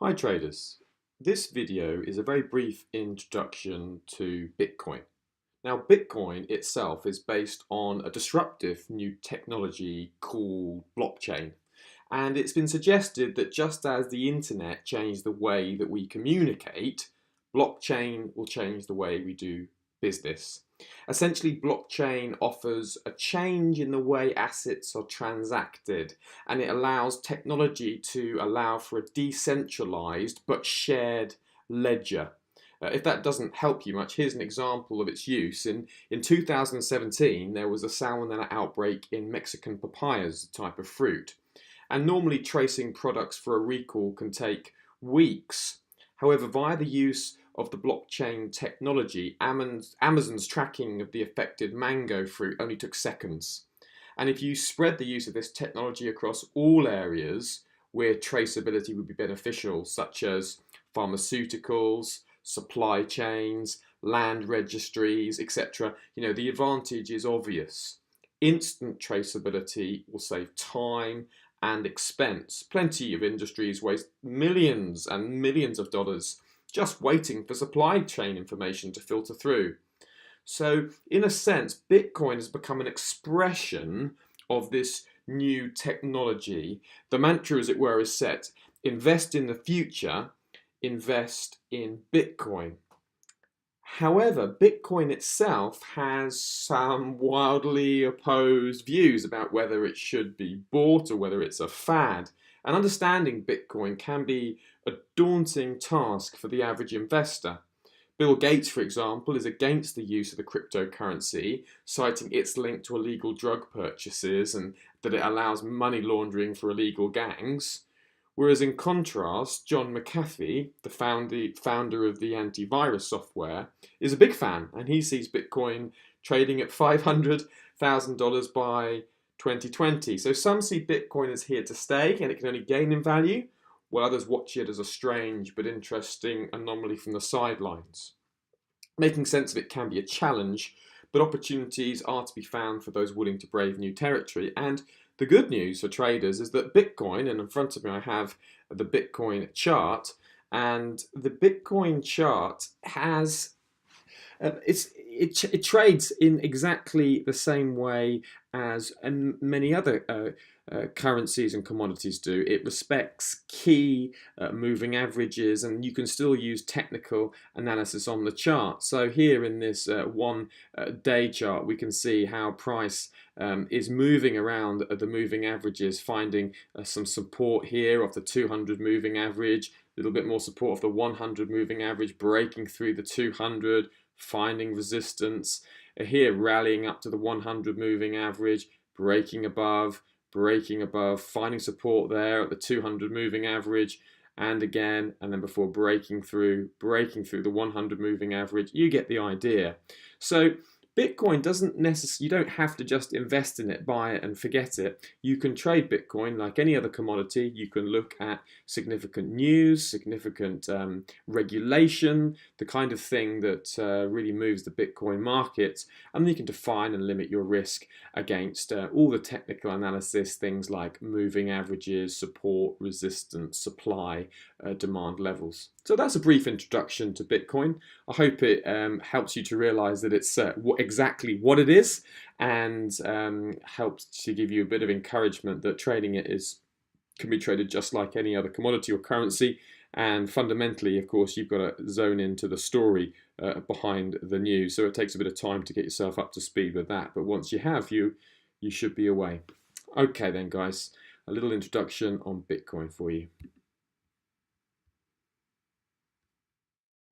Hi traders, this video is a very brief introduction to Bitcoin. Now Bitcoin itself is based on a disruptive new technology called blockchain, and it's been suggested that just as the internet changed the way that we communicate, blockchain will change the way we do business. Essentially, blockchain offers a change in the way assets are transacted, and it allows technology to allow for a decentralized but shared ledger. If that doesn't help you much, here's an example of its use. In 2017, there was a salmonella outbreak in Mexican papayas, a type of fruit. And normally tracing products for a recall can take weeks. However, via the use of the blockchain technology, Amazon's tracking of the affected mango fruit only took seconds. And if you spread the use of this technology across all areas where traceability would be beneficial, such as pharmaceuticals, supply chains, land registries, etc., the advantage is obvious. Instant traceability will save time and expense. Plenty of industries waste millions and millions of dollars just waiting for supply chain information to filter through. So, in a sense, Bitcoin has become an expression of this new technology. The mantra, as it were, is set: invest in the future, invest in Bitcoin. However, Bitcoin itself has some wildly opposed views about whether it should be bought or whether it's a fad. And understanding Bitcoin can be a daunting task for the average investor. Bill Gates, for example, is against the use of the cryptocurrency, citing its link to illegal drug purchases and that it allows money laundering for illegal gangs. Whereas in contrast, John McAfee, the founder of the antivirus software, is a big fan, and he sees Bitcoin trading at $500,000 by 2020. So some see Bitcoin as here to stay and it can only gain in value, while others watch it as a strange but interesting anomaly from the sidelines. Making sense of it can be a challenge, but opportunities are to be found for those willing to brave new territory. And the good news for traders is that Bitcoin, and in front of me I have the Bitcoin chart, and the Bitcoin chart has it trades in exactly the same way as many other currencies and commodities do. It respects key moving averages, and you can still use technical analysis on the chart. So here in this one day chart, we can see how price is moving around the moving averages, finding some support here of the 200 moving average, a little bit more support of the 100 moving average, breaking through the 200, finding resistance here, rallying up to the 100 moving average, breaking above, finding support there at the 200 moving average, and again, and then before breaking through the 100 moving average. You get the idea. So Bitcoin doesn't necessarily, you don't have to just invest in it, buy it and forget it. You can trade Bitcoin like any other commodity. You can look at significant news, significant regulation, the kind of thing that really moves the Bitcoin market, and then you can define and limit your risk against all the technical analysis, things like moving averages, support, resistance, supply, demand levels. So that's a brief introduction to Bitcoin. I hope it helps you to realize that it's exactly what it is, and helps to give you a bit of encouragement that trading it can be traded just like any other commodity or currency. And fundamentally, of course, you've got to zone into the story behind the news. So it takes a bit of time to get yourself up to speed with that. But once you have, you should be away. Okay then, guys, a little introduction on Bitcoin for you.